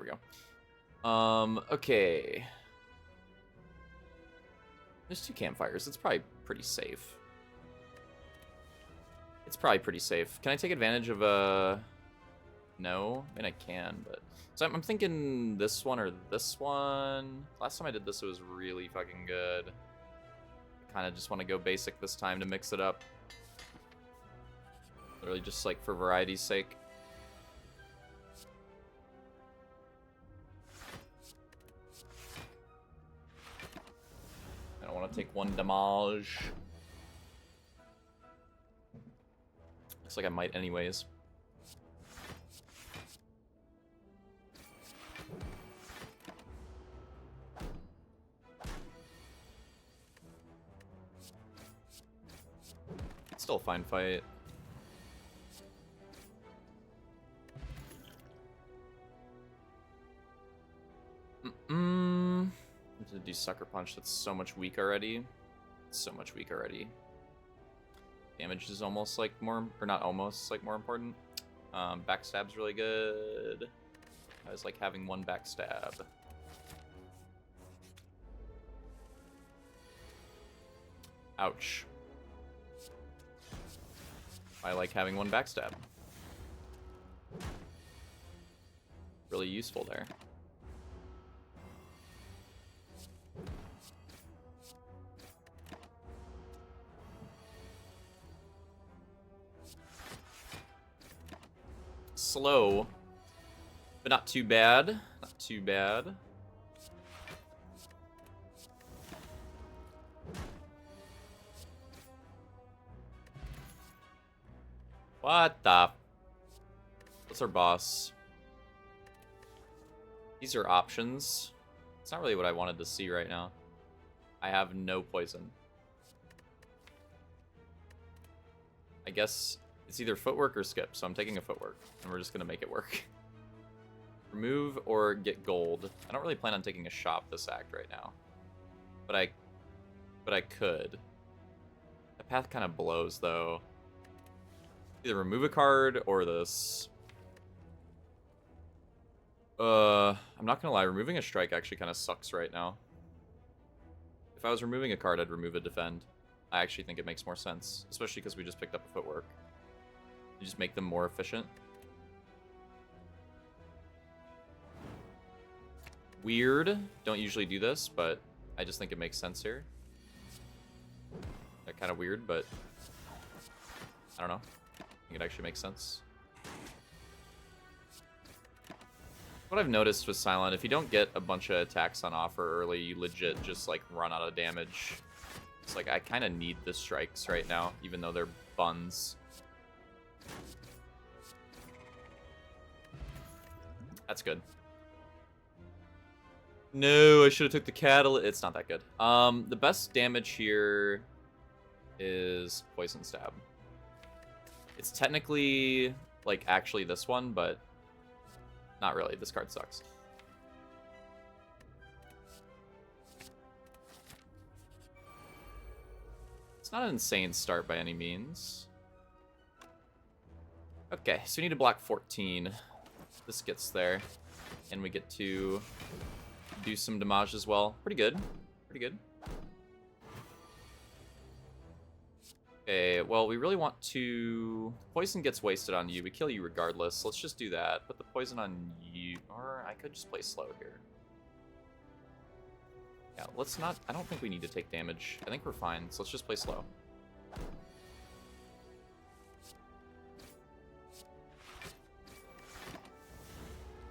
we go. Okay. There's 2 campfires. It's probably pretty safe. It's probably pretty safe. Can I take advantage of No? I mean, I can, but... So I'm thinking this one or this one. Last time I did this, it was really fucking good. I kind of just want to go basic this time to mix it up. Literally just, like, for variety's sake. I don't want to take 1 damage. Looks like I might anyways. Still a fine fight. I'm gonna do Sucker Punch. That's so much weak already. So much weak already. Damage is almost like more, or not almost, like more important. Backstab's really good. I was like having 1 backstab. Ouch. I like having 1 backstab. Really useful there. Slow, but not too bad. Not too bad. What the? What's our boss? These are options. It's not really what I wanted to see right now. I have no poison. I guess it's either footwork or skip, so I'm taking a footwork, and we're just gonna make it work. Remove or get gold. I don't really plan on taking a shop this act right now, but I could. The path kind of blows though. Either remove a card or this. I'm not gonna lie, removing a strike actually kind of sucks right now. If I was removing a card, I'd remove a defend. I actually think it makes more sense, especially because we just picked up a footwork. You just make them more efficient. Weird. Don't usually do this, but I just think it makes sense here. That kind of weird, but I don't know. I think it actually makes sense. What I've noticed with Silent, if you don't get a bunch of attacks on offer early, you legit just like run out of damage. It's like I kind of need the strikes right now, even though they're buns. That's good. No, I should have took the catalyst. It's not that good. The best damage here is Poison Stab. It's technically like actually this one, but not really. This card sucks. It's not an insane start by any means. Okay, so we need to block 14. This gets there. And we get to do some damage as well. Pretty good. Pretty good. Okay, well, we really want to... Poison gets wasted on you. We kill you regardless. Let's just do that. Put the poison on you. Or I could just play slow here. Yeah, let's not... I don't think we need to take damage. I think we're fine, so let's just play slow.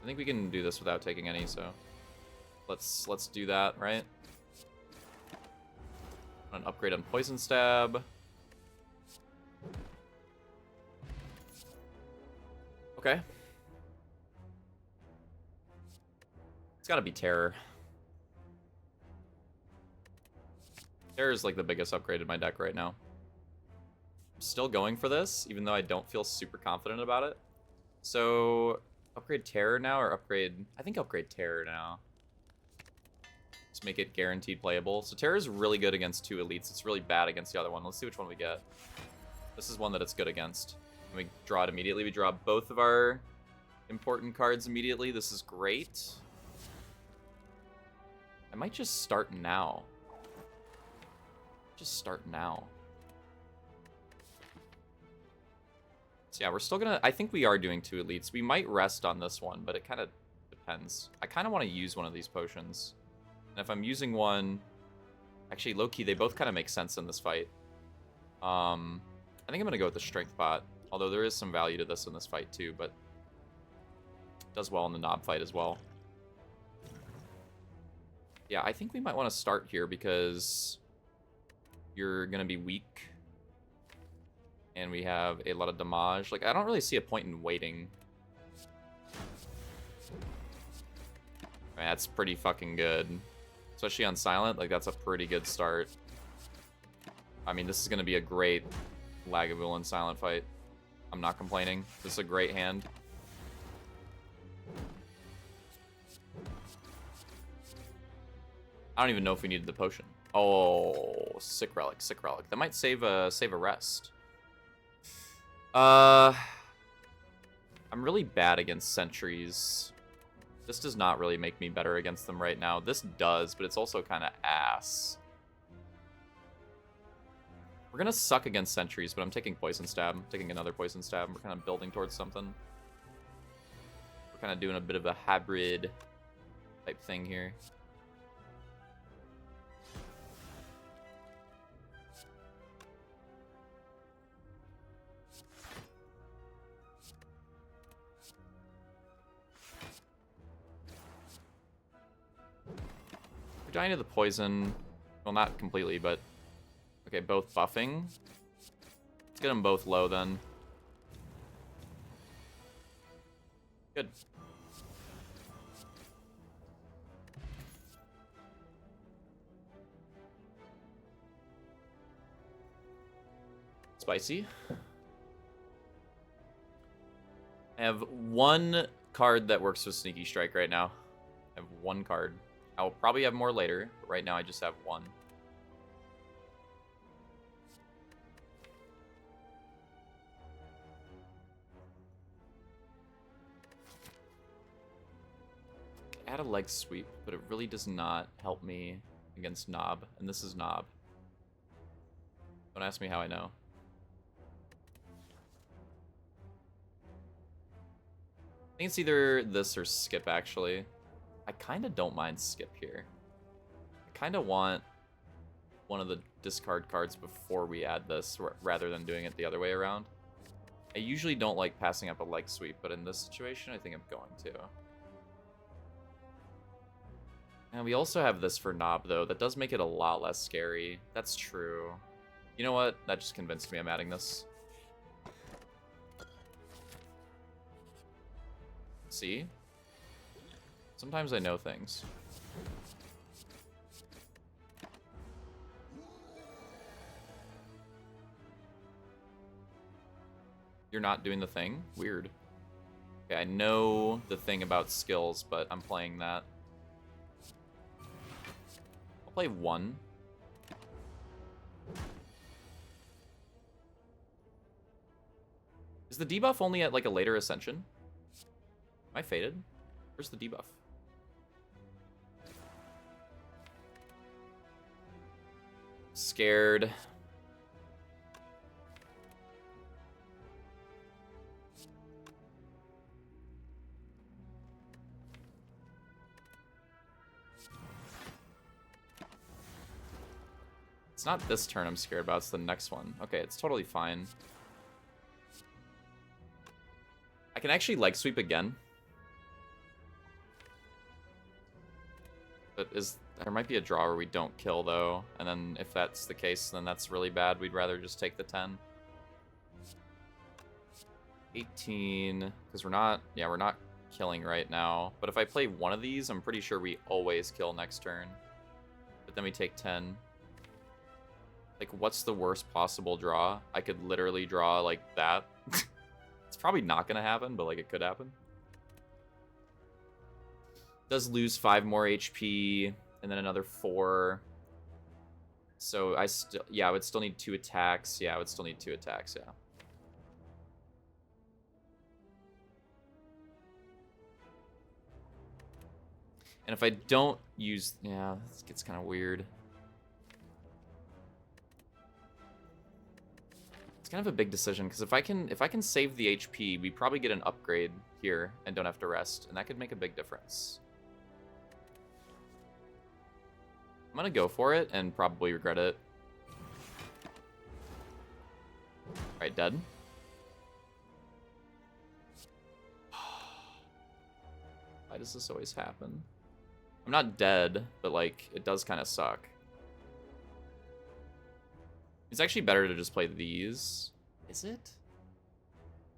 I think we can do this without taking any, so... Let's do that, right? An upgrade on Poison Stab. Okay. It's gotta be Terror. Terror is like the biggest upgrade in my deck right now. I'm still going for this, even though I don't feel super confident about it. So, upgrade Terror now, or upgrade... I think upgrade Terror now. Just make it guaranteed playable. So Terror is really good against 2 elites. It's really bad against the other one. Let's see which one we get. This is one that it's good against. And we draw it immediately. We draw both of our important cards immediately. This is great. I might just start now. Just start now. So yeah, we're still gonna... I think we are doing 2 elites. We might rest on this one, but it kind of depends. I kind of want to use one of these potions. And if I'm using one... Actually, low-key, they both kind of make sense in this fight. I think I'm going to go with the strength pot. Although there is some value to this in this fight too, but... It does well in the knob fight as well. Yeah, I think we might want to start here because... You're going to be weak. And we have a lot of damage. Like, I don't really see a point in waiting. I mean, that's pretty fucking good. Especially on silent, like, that's a pretty good start. I mean, this is going to be a great Lagavulin silent fight. I'm not complaining. This is a great hand. I don't even know if we needed the potion. Oh, sick relic, sick relic. That might save a rest. I'm really bad against sentries. This does not really make me better against them right now. This does, but it's also kind of ass. We're gonna suck against sentries, but I'm taking poison stab. I'm taking another poison stab. We're kind of building towards something. We're kind of doing a bit of a hybrid type thing here. We're dying to the poison. Well, not completely, but... Okay, both buffing. Let's get them both low, then. Good. Spicy. I have one card that works with Sneaky Strike right now. I have one card. I'll probably have more later, but right now I just have one. Add a leg sweep, but it really does not help me against Knob, and this is Knob. Don't ask me how I know. I think it's either this or skip, actually. I kind of don't mind skip here. I kind of want one of the discard cards before we add this, rather than doing it the other way around. I usually don't like passing up a leg sweep, but in this situation, I think I'm going to. And we also have this for Knob, though. That does make it a lot less scary. That's true. You know what? That just convinced me I'm adding this. See? Sometimes I know things. You're not doing the thing? Weird. Okay, I know the thing about skills, but I'm playing that. I'll play one. Is the debuff only at like a later ascension? Am I faded? Where's the debuff? Scared. It's not this turn I'm scared about, it's the next one. Okay, it's totally fine. I can actually leg sweep again. But there might be a draw where we don't kill, though. And then if that's the case, then that's really bad. We'd rather just take the 10. 18, because we're not killing right now. But if I play one of these, I'm pretty sure we always kill next turn. But then we take 10. Like, what's the worst possible draw? I could literally draw like that. It's probably not going to happen, but like it could happen. Does lose 5 more HP, and then another 4. So I would still need 2 attacks. Yeah, I would still need 2 attacks, yeah. And if I don't use... Yeah, this gets kind of weird. It's kind of a big decision, because if I can save the HP, we probably get an upgrade here and don't have to rest, and that could make a big difference. I'm gonna go for it and probably regret it. Alright, dead. Why does this always happen? I'm not dead, but, like, it does kind of suck. It's actually better to just play these. Is it?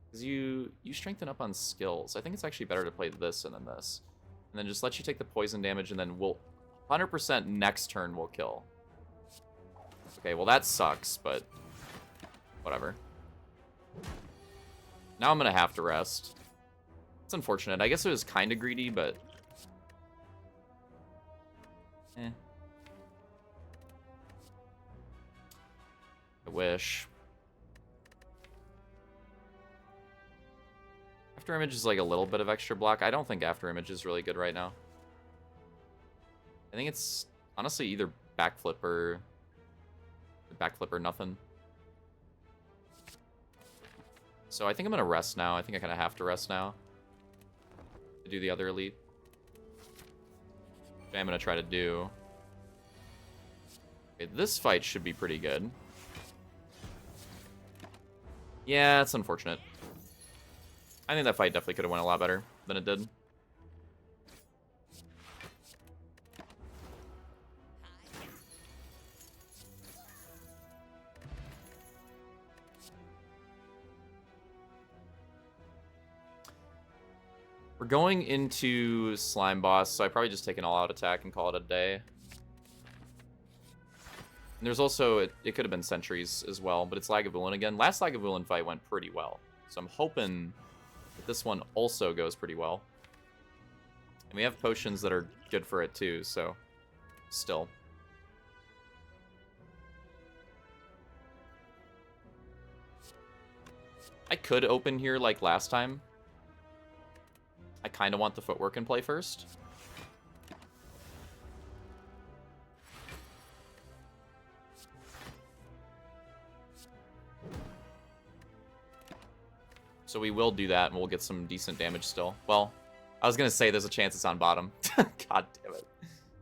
Because you strengthen up on skills. I think it's actually better to play this and then this. And then just let you take the poison damage, and then we'll... 100% next turn we'll kill. Okay, well that sucks, but... whatever. Now I'm gonna have to rest. It's unfortunate. I guess it was kind of greedy, but... I wish. After Image is like a little bit of extra block. I don't think After Image is really good right now. I think it's honestly either backflip or nothing. So I think I'm gonna rest now. I think I kind of have to rest now to do the other elite. Which I'm gonna try to do. Okay, this fight should be pretty good. Yeah, it's unfortunate. I think that fight definitely could have went a lot better than it did. We're going into Slime Boss, so I probably just take an all-out attack and call it a day. And there's also, it could have been Sentries as well, but it's Lagavulin again. Last Lagavulin fight went pretty well, so I'm hoping that this one also goes pretty well. And we have potions that are good for it too, so still. I could open here like last time. I kind of want the footwork in play first. So we will do that, and we'll get some decent damage still. Well, I was going to say there's a chance it's on bottom. God damn it.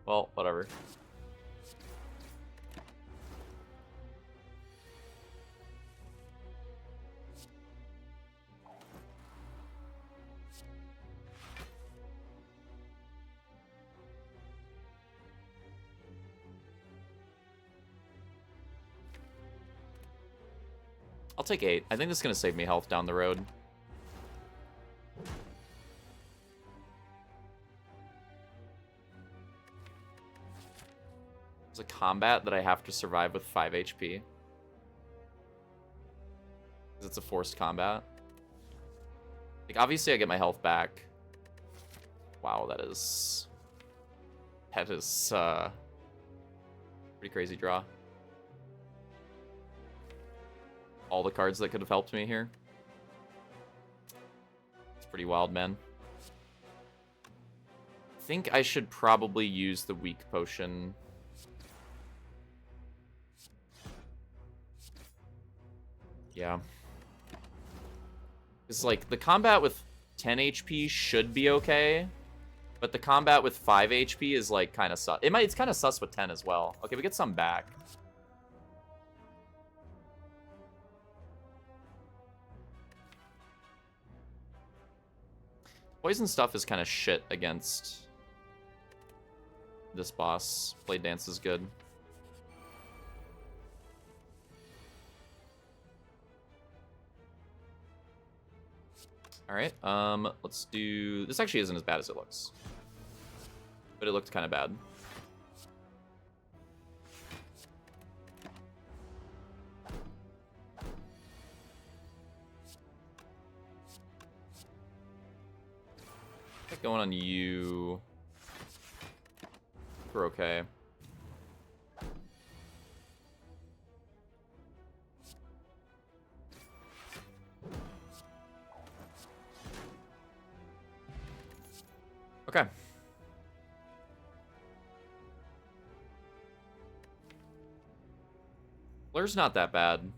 Well, whatever. I'll take 8. I think this is going to save me health down the road. There's a combat that I have to survive with 5 HP. Because it's a forced combat. Like, obviously I get my health back. Wow, that is... pretty crazy draw. All the cards that could have helped me here. It's pretty wild, man. I think I should probably use the weak potion. Yeah. It's like, the combat with 10 HP should be okay, but the combat with 5 HP is like kind of sus. It's kind of sus with 10 as well. Okay, we get some back. Poison stuff is kind of shit against this boss. Blade Dance is good. Alright, let's do... This actually isn't as bad as it looks. But it looked kind of bad. Going on you. We're okay. Okay. Blur's not that bad.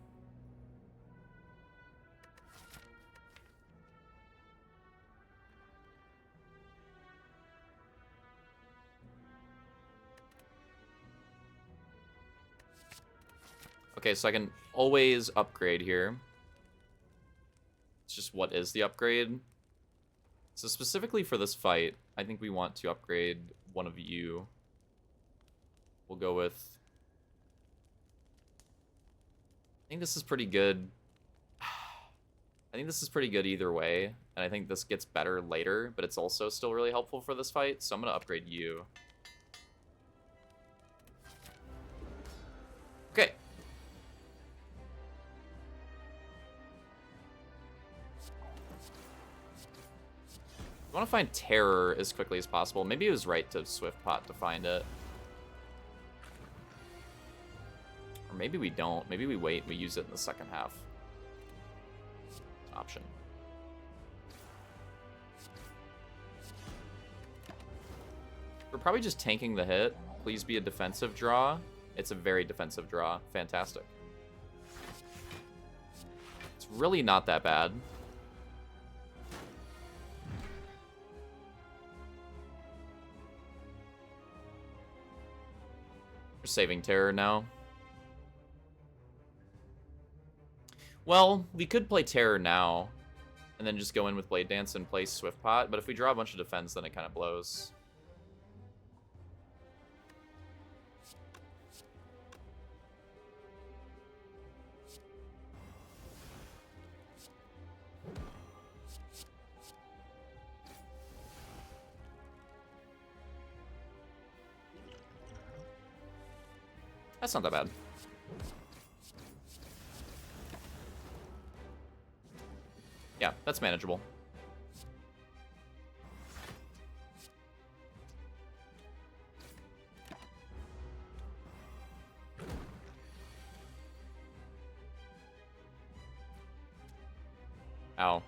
Okay, so I can always upgrade here. It's just what is the upgrade? So specifically for this fight, I think we want to upgrade one of you. We'll go with... I think this is pretty good. I think this is pretty good either way, and I think this gets better later, but it's also still really helpful for this fight, so I'm going to upgrade you. Okay. I want to find Terror as quickly as possible. Maybe it was right to Swift Pot to find it. Or maybe we don't. Maybe we wait, we use it in the second half. Option. We're probably just tanking the hit. Please be a defensive draw. It's a very defensive draw. Fantastic. It's really not that bad. We're saving Terror now. Well, we could play Terror now, and then just go in with Blade Dance and play Swift Pot, but if we draw a bunch of defense, then it kind of blows. That's not that bad. Yeah, that's manageable. Ow.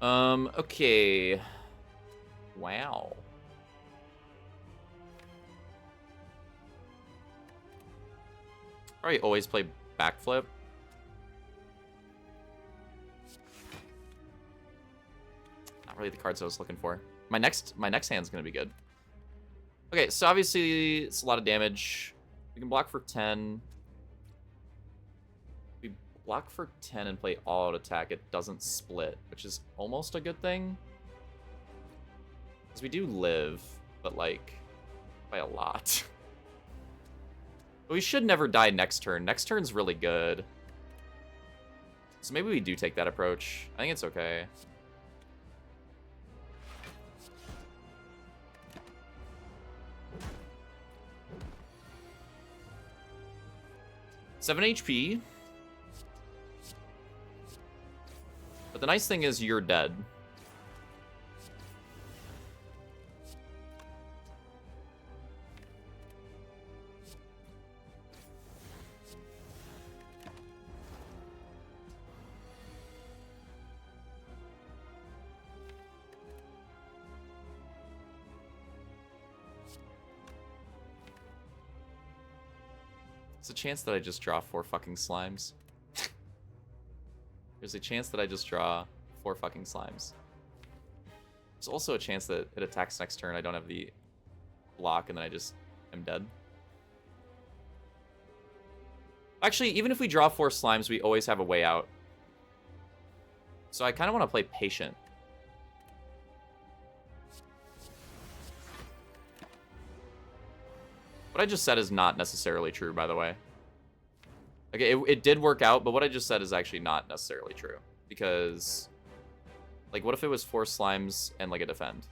Okay. Wow. Probably always play backflip. Not really the cards I was looking for. My next hand's gonna be good. Okay, so obviously it's a lot of damage. We can block for 10. We block for 10 and play all-out attack. It doesn't split, which is almost a good thing. Because we do live, but like by a lot. But we should never die next turn. Next turn's really good. So maybe we do take that approach. I think it's okay. Seven HP. But the nice thing is you're dead. There's a chance that I just draw 4 fucking slimes. There's a chance that I just draw 4 fucking slimes. There's also a chance that it attacks next turn, I don't have the block, and then I just am dead. Actually, even if we draw 4 slimes, we always have a way out. So I kind of want to play patient. What I just said is not necessarily true, by the way. Okay, it did work out, but what I just said is actually not necessarily true. Because, like, what if it was 4 slimes and, like, a defend?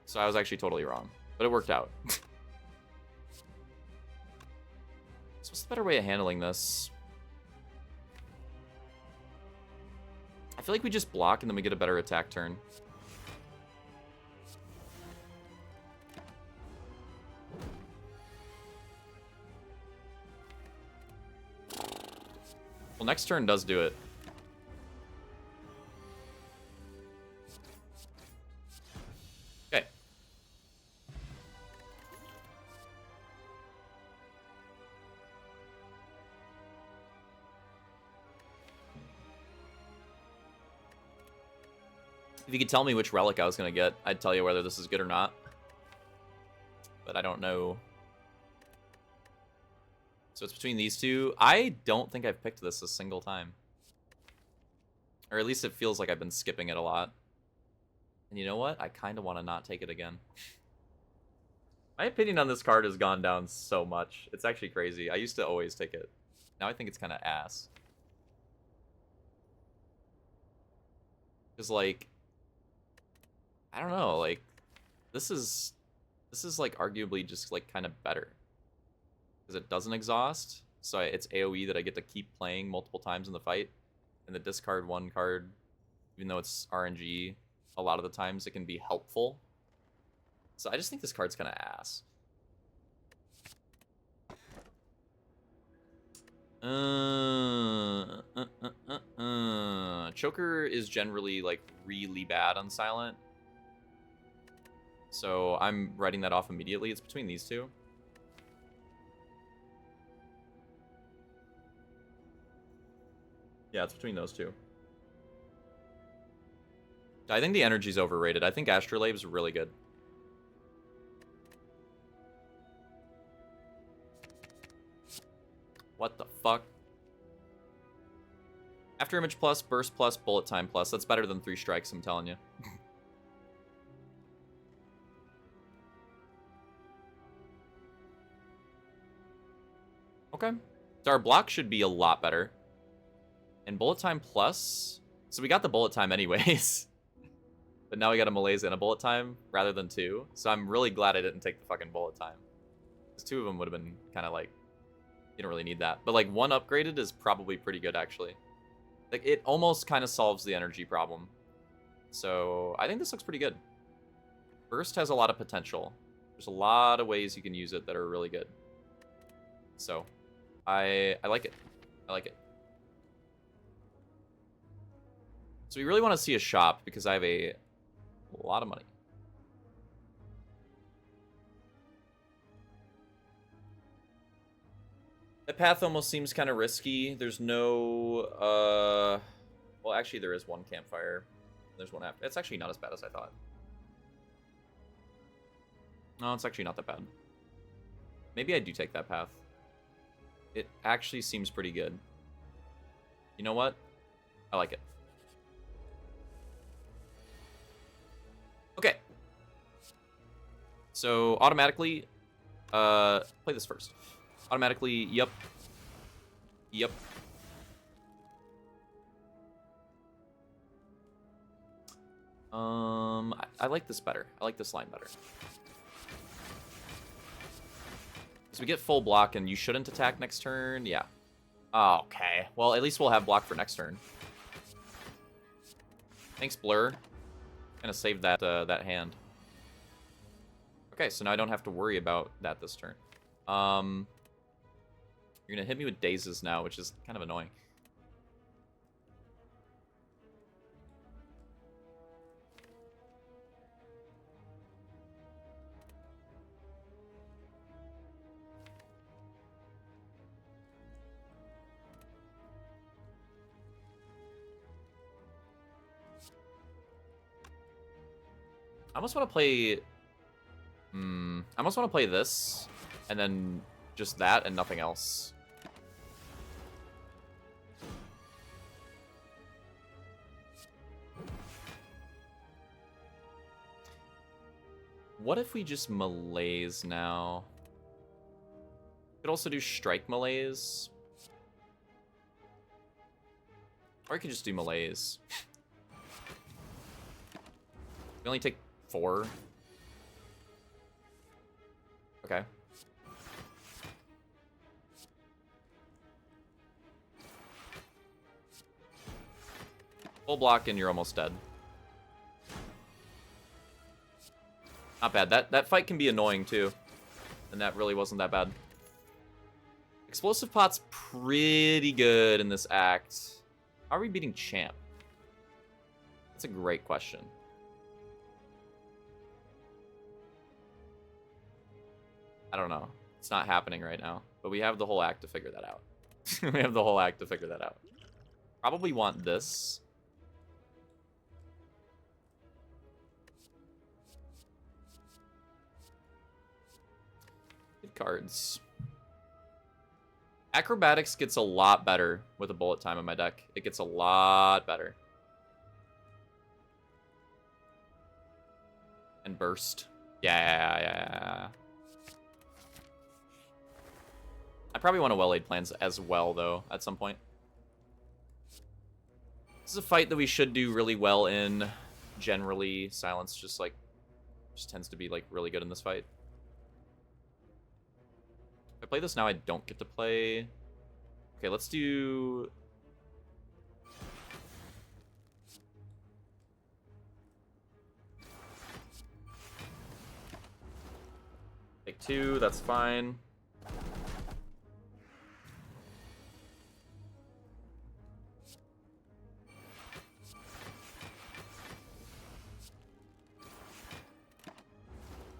So I was actually totally wrong. But it worked out. So what's the better way of handling this? I feel like we just block and then we get a better attack turn. Well, next turn does do it. Okay. If you could tell me which relic I was going to get, I'd tell you whether this is good or not. But I don't know. So it's between these two. I don't think I've picked this a single time. Or at least it feels like I've been skipping it a lot. And you know what? I kind of want to not take it again. My opinion on this card has gone down so much. It's actually crazy. I used to always take it. Now I think it's kind of ass. Because, like, I don't know, like, this is like arguably just like kind of better. Because it doesn't exhaust, so it's AoE that I get to keep playing multiple times in the fight. And the discard one card, even though it's RNG, a lot of the times it can be helpful. So I just think this card's kind of ass. Choker is generally like really bad on silent. So I'm writing that off immediately. It's between these two. Yeah, it's between those two. I think the energy's overrated. I think Astrolabe's really good. What the fuck? After Image plus, Burst plus, Bullet Time plus. That's better than 3 strikes, I'm telling you. Okay. So our block should be a lot better. And Bullet Time plus... So we got the Bullet Time anyways. But now we got a Malaise and a Bullet Time rather than 2. So I'm really glad I didn't take the fucking Bullet Time. Because 2 of them would have been kind of like... You don't really need that. But like 1 upgraded is probably pretty good actually. Like it almost kind of solves the energy problem. So I think this looks pretty good. Burst has a lot of potential. There's a lot of ways you can use it that are really good. So I like it. I like it. So we really want to see a shop because I have a lot of money. That path almost seems kind of risky. There's no, well, actually there is one campfire. There's one after. It's actually not as bad as I thought. No, it's actually not that bad. Maybe I do take that path. It actually seems pretty good. You know what? I like it. Okay. So automatically, play this first. Automatically, yep. Yep. I like this better. I like this line better. So we get full block and you shouldn't attack next turn. Yeah. Okay. Well, at least we'll have block for next turn. Thanks, Blur. Gonna save that that hand. Okay, so now I don't have to worry about that this turn. You're gonna hit me with dazes now, which is kind of annoying. I almost want to play... I almost want to play this, and then just that and nothing else. What if we just malaise now? Could also do strike malaise. Or I could just do malaise. We only take 4. Okay. Full block and you're almost dead. Not bad. That fight can be annoying too. And that really wasn't that bad. Explosive Pot's pretty good in this act. How are we beating Champ? That's a great question. I don't know. It's not happening right now. But we have the whole act to figure that out. We have the whole act to figure that out. Probably want this. good cards. Acrobatics gets a lot better with a bullet time in my deck. It gets a lot better. And burst. Yeah. I probably want a well-laid plans as well, though, at some point. This is a fight that we should do really well in. Generally, Silence just tends to be like really good in this fight. If I play this now, I don't get to play. Okay, let's do. Take 2, that's fine.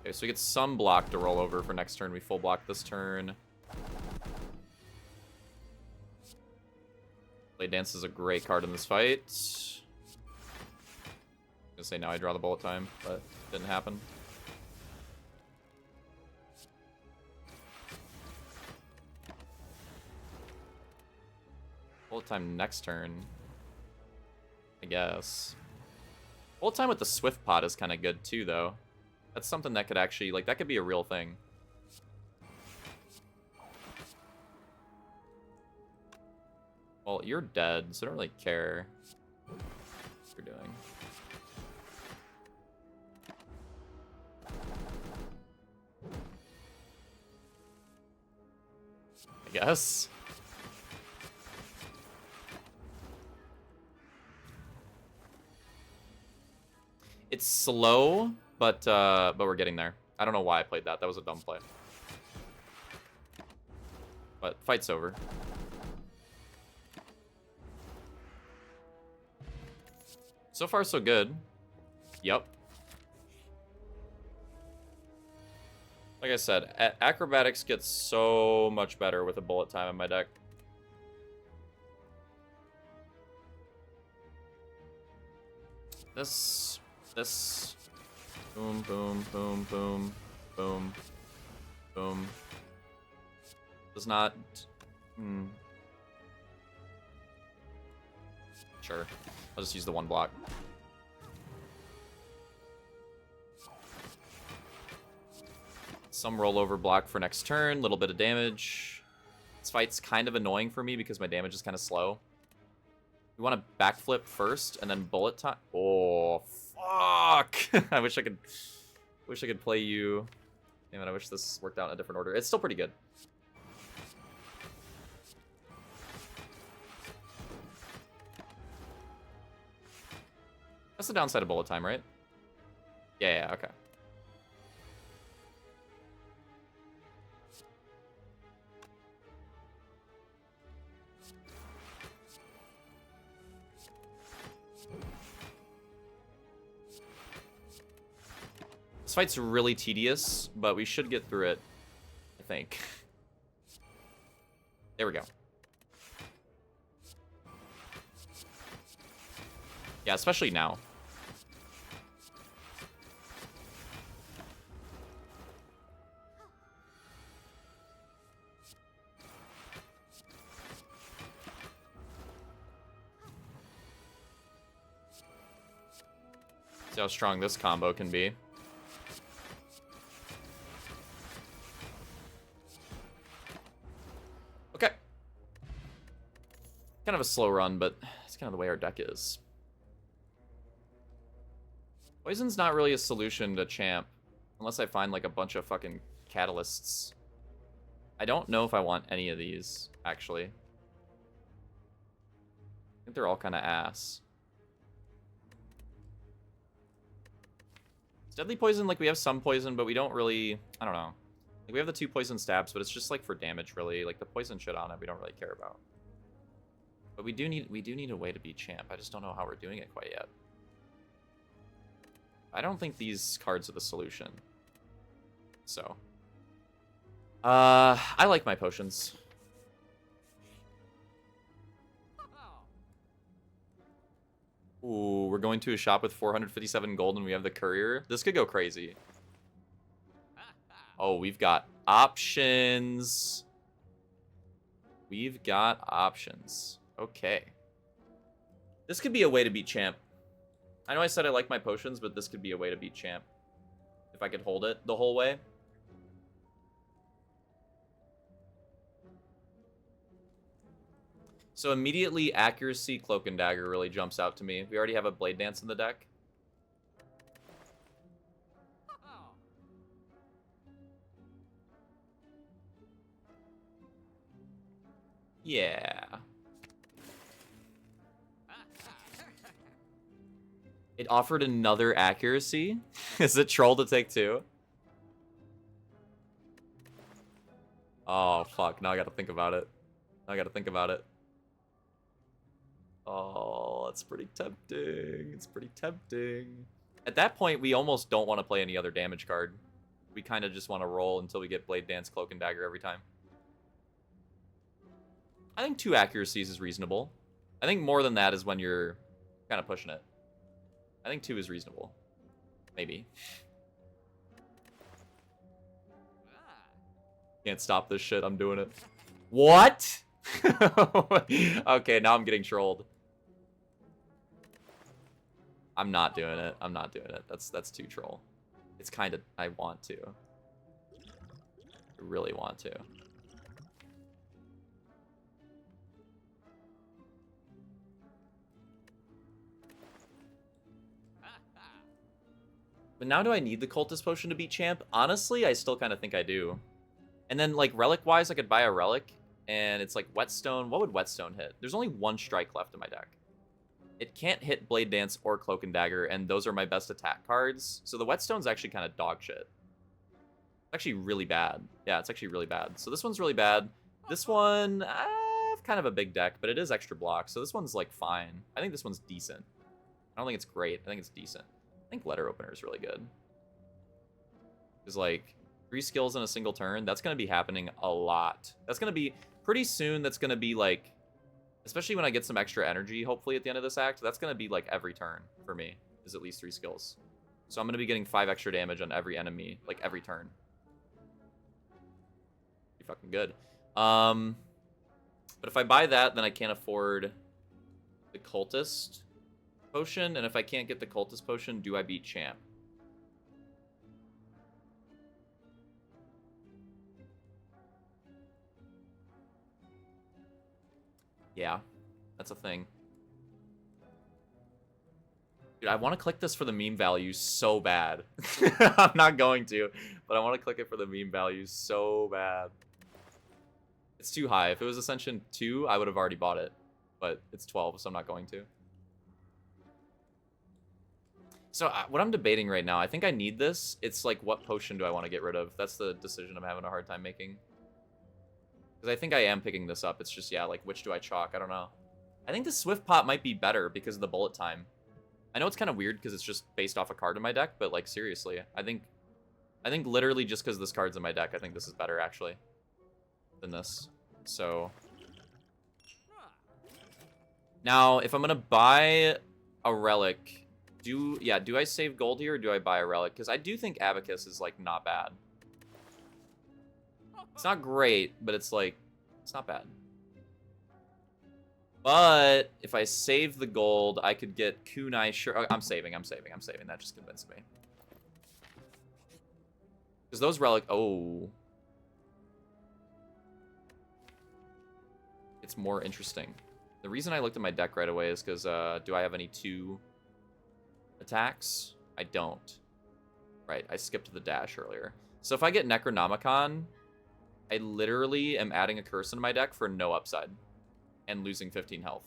Okay, so we get some block to roll over for next turn. We full block this turn. Blade Dance is a great card in this fight. I'm gonna say now I draw the bullet time, but it didn't happen. Bullet time next turn, I guess. Bullet time with the Swift Pot is kind of good too, though. That's something that could actually, like, that could be a real thing. Well, you're dead, so I don't really care what you're doing. I guess. It's slow, but we're getting there. I don't know why I played that. That was a dumb play. But fight's over. So far, so good. Yep. Like I said, acrobatics gets so much better with a bullet time in my deck. This. Boom, boom, boom, boom, boom, boom. Does not. Sure. I'll just use the one block. Some rollover block for next turn. Little bit of damage. This fight's kind of annoying for me because my damage is kind of slow. We want to backflip first and then bullet time. Oh, fuck! I wish I could play you. Damn it! I wish this worked out in a different order. It's still pretty good. That's the downside of bullet time, right? Yeah, okay. This fight's really tedious, but we should get through it, I think. There we go. Yeah, especially now. See how strong this combo can be. Okay. Kind of a slow run, but it's kind of the way our deck is. Poison's not really a solution to champ, unless I find like a bunch of fucking catalysts. I don't know if I want any of these, actually. I think they're all kind of ass. It's deadly poison, like we have some poison, but we don't really, I don't know. Like we have the 2 poison stabs, but it's just like for damage, really. Like the poison shit on it, we don't really care about. But we do need a way to beat champ. I just don't know how we're doing it quite yet. I don't think these cards are the solution. So. I like my potions. Ooh, we're going to a shop with 457 gold and we have the courier. This could go crazy. Oh, we've got options. We've got options. Okay. This could be a way to beat champ. I know I said I like my potions, but this could be a way to beat champ. If I could hold it the whole way. So immediately, accuracy, cloak and dagger really jumps out to me. We already have a blade dance in the deck. Yeah. It offered another accuracy? Is it troll to take 2? Oh, fuck. Now I gotta think about it. Now I gotta think about it. Oh, that's pretty tempting. It's pretty tempting. At that point, we almost don't want to play any other damage card. We kind of just want to roll until we get Blade Dance, Cloak, and Dagger every time. I think 2 accuracies is reasonable. I think more than that is when you're kind of pushing it. I think 2 is reasonable. Maybe. Can't stop this shit. I'm doing it. What? Okay, now I'm getting trolled. I'm not doing it. I'm not doing it. That's too troll. It's kind of... I want to. I really want to. But now do I need the Cultist Potion to beat Champ? Honestly, I still kind of think I do. And then, like, relic-wise, I could buy a relic, and it's like Whetstone. What would Whetstone hit? There's only 1 strike left in my deck. It can't hit Blade Dance or Cloak and Dagger, and those are my best attack cards. So the Whetstone's actually kind of dog shit. It's actually really bad. Yeah, it's actually really bad. So this one's really bad. This one, I have kind of a big deck, but it is extra block, so this one's, like, fine. I think this one's decent. I don't think it's great. I think it's decent. I think Letter Opener is really good. Because, like, 3 skills in a single turn, that's going to be happening a lot. That's going to be, pretty soon, that's going to be, like, especially when I get some extra energy, hopefully, at the end of this act, that's going to be, like, every turn for me, is at least 3 skills. So I'm going to be getting 5 extra damage on every enemy, like, every turn. Pretty fucking good. But if I buy that, then I can't afford the Cultist Potion, and if I can't get the Cultist Potion, do I beat Champ? Yeah, that's a thing. Dude, I want to click this for the meme value so bad. I'm not going to, but I want to click it for the meme value so bad. It's too high. If it was Ascension 2, I would have already bought it, but it's 12, so I'm not going to. So what I'm debating right now, I think I need this. It's like, what potion do I want to get rid of? That's the decision I'm having a hard time making. Because I think I am picking this up. It's just, yeah, like, which do I chalk? I don't know. I think the Swift Pot might be better because of the bullet time. I know it's kind of weird because it's just based off a card in my deck, but, like, seriously, I think literally just because this card's in my deck, I think this is better, actually, than this. So... Now, if I'm going to buy a relic... Do I save gold here or do I buy a relic? Because I do think Abacus is, like, not bad. It's not great, but it's, like, it's not bad. But if I save the gold, I could get Kunai. Sure, oh, I'm saving. That just convinced me. Because those relic... Oh. It's more interesting. The reason I looked at my deck right away is because, do I have any 2... attacks? I don't. Right, I skipped the dash earlier. So if I get Necronomicon, I literally am adding a curse into my deck for no upside. And losing 15 health.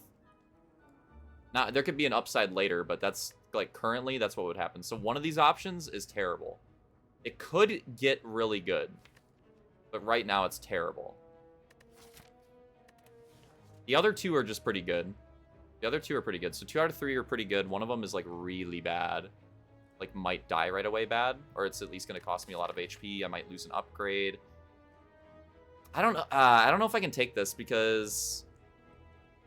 Now, there could be an upside later, but that's, like, currently, that's what would happen. So one of these options is terrible. It could get really good. But right now, it's terrible. The other 2 are just pretty good. The other 2 are pretty good. So 2 out of 3 are pretty good. One of them is, like, really bad. Like, might die right away bad. Or it's at least going to cost me a lot of HP. I might lose an upgrade. I don't know if I can take this because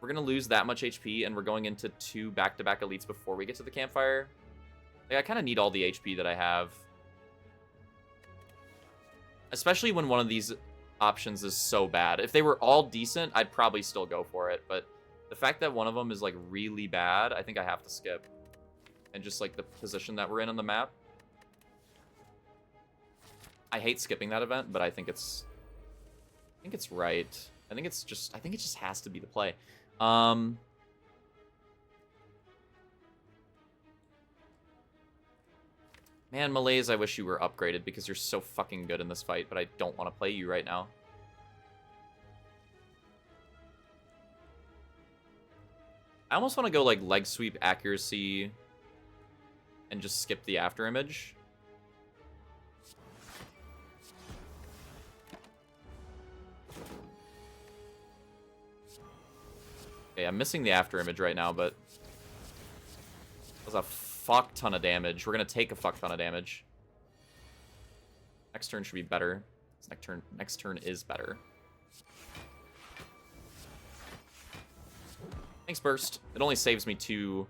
we're going to lose that much HP and we're going into 2 back-to-back elites before we get to the campfire. Like, I kind of need all the HP that I have. Especially when one of these options is so bad. If they were all decent, I'd probably still go for it. But the fact that one of them is, like, really bad, I think I have to skip. And just, like, the position that we're in on the map. I hate skipping that event, but I think it's right. I think it just has to be the play. Man, Malaise, I wish you were upgraded because you're so fucking good in this fight, but I don't want to play you right now. I almost want to go, like, leg sweep accuracy and just skip the after image. Okay, I'm missing the after image right now, but that was a fuck ton of damage. We're gonna take a fuck ton of damage. Next turn should be better. Next turn is better. Thanks, Burst. It only saves me 2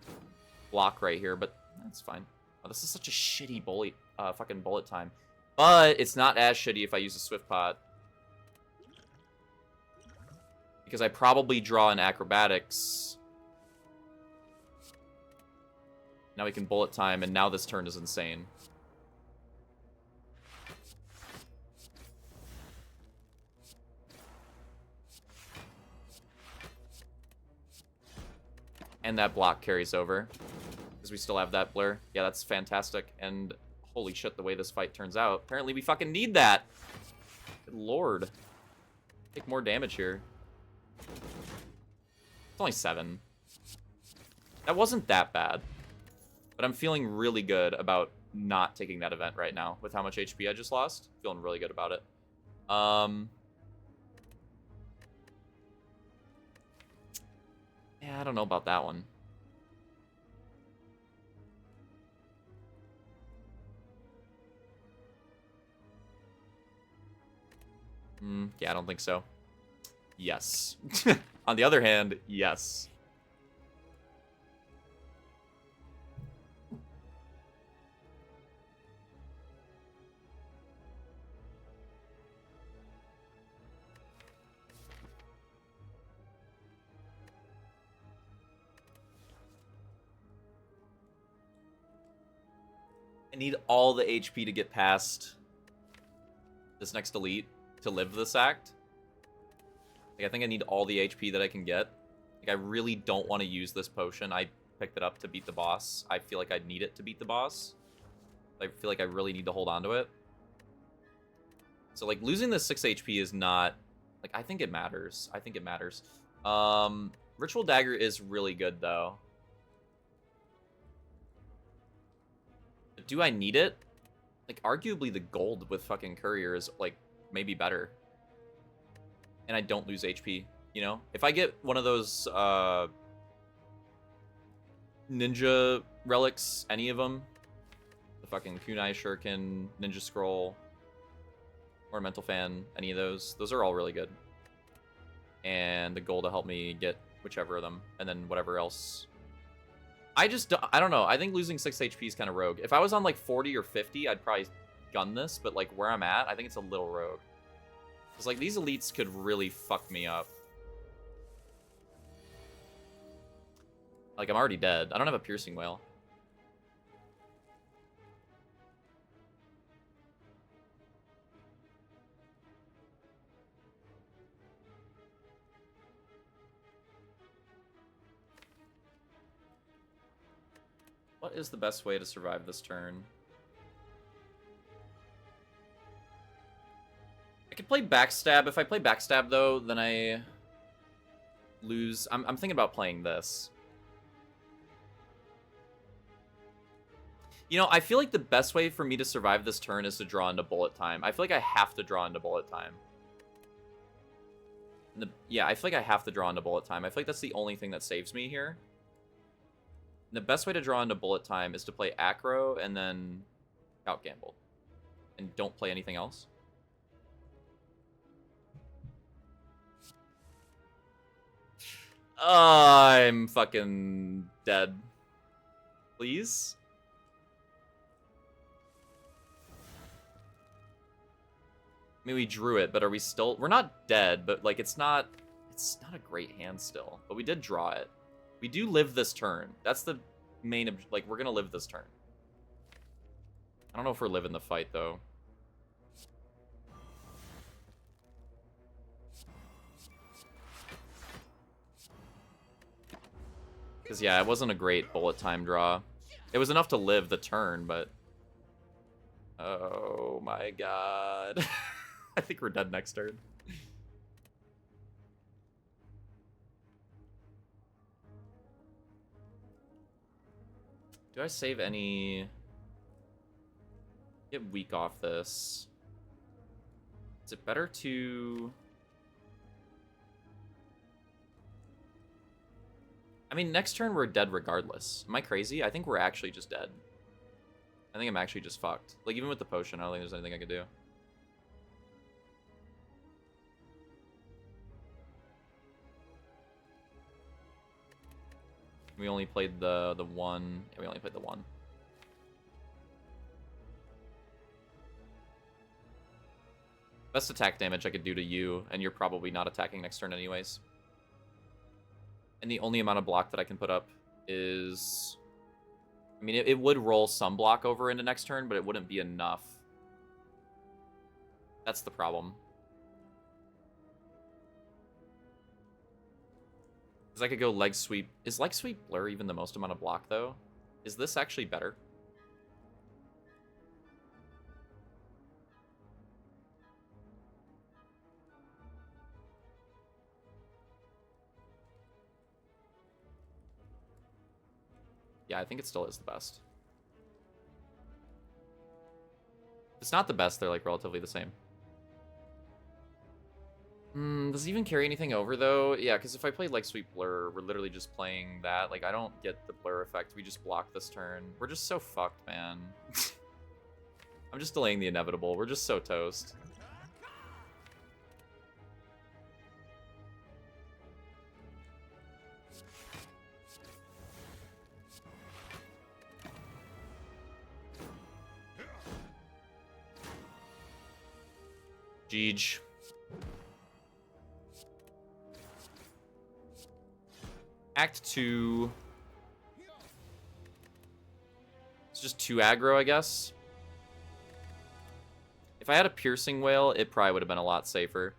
block right here, but that's fine. Oh, this is such a shitty fucking bullet time. But it's not as shitty if I use a Swift Pot. Because I probably draw in acrobatics. Now we can bullet time, and now this turn is insane. And that block carries over. Because we still have that blur. Yeah, that's fantastic. And holy shit, the way this fight turns out. Apparently we fucking need that. Good lord. Take more damage here. It's only 7. That wasn't that bad. But I'm feeling really good about not taking that event right now. With how much HP I just lost. Feeling really good about it. Yeah, I don't know about that one. Yeah, I don't think so. Yes. On the other hand, yes. I need all the HP to get past this next elite to live this act. Like, I think I need all the HP that I can get. Like, I really don't want to use this potion. I picked it up to beat the boss. I feel like I need it to beat the boss. I feel like I really need to hold on to it. So, like, losing this 6 HP is not... Like, I think it matters. I think it matters. Ritual Dagger is really good, though. But do I need it? Like, arguably the gold with fucking Courier is, like, maybe better. And I don't lose HP, you know? If I get one of those, ninja relics, any of them, the fucking Kunai Shuriken, Ninja Scroll, or Mental Fan, any of those are all really good. And the gold will help me get whichever of them, and then whatever else. I don't know. I think losing 6 HP is kind of rogue. If I was on, like, 40 or 50, I'd probably gun this, but, like, where I'm at, I think it's a little rogue. Because, like, these elites could really fuck me up. Like, I'm already dead. I don't have a piercing whale. What is the best way to survive this turn? I could play Backstab. If I play Backstab, though, then I lose. I'm thinking about playing this. You know, I feel like the best way for me to survive this turn is to draw into bullet time. I feel like I have to draw into bullet time. Yeah, I feel like I have to draw into bullet time. I feel like that's the only thing that saves me here. And the best way to draw into bullet time is to play Acro and then out gamble. And don't play anything else. I'm fucking dead. Please? mean, we drew it, but are we still... We're not dead, but, like, it's not a great hand still. But we did draw it. We do live this turn. That's the main... Like, we're gonna live this turn. I don't know if we're living the fight, though. Because, yeah, it wasn't a great bullet time draw. It was enough to live the turn, but... Oh, my God. I think we're dead next turn. Do I save any... Get weak off this. Is it better to... I mean, next turn we're dead regardless. Am I crazy? I think we're actually just dead. I think I'm actually just fucked. Like, even with the potion, I don't think there's anything I could do. We only played the one. Yeah, we only played the one. Best attack damage I could do to you, and you're probably not attacking next turn anyways. And the only amount of block that I can put up is... I mean, it would roll some block over into next turn, but it wouldn't be enough. That's the problem. Because I could go leg sweep. Is leg sweep blur even the most amount of block, though? Is this actually better? Yeah, I think it still is the best. If it's not the best, they're, like, relatively the same. Does it even carry anything over, though? Yeah, because if I play, like, Sweep Blur, we're literally just playing that. Like, I don't get the blur effect. We just block this turn. We're just so fucked, man. I'm just delaying the inevitable. We're just so toast. Jeej. Act 2. It's just 2 aggro, I guess. If I had a Piercing Wail, it probably would have been a lot safer.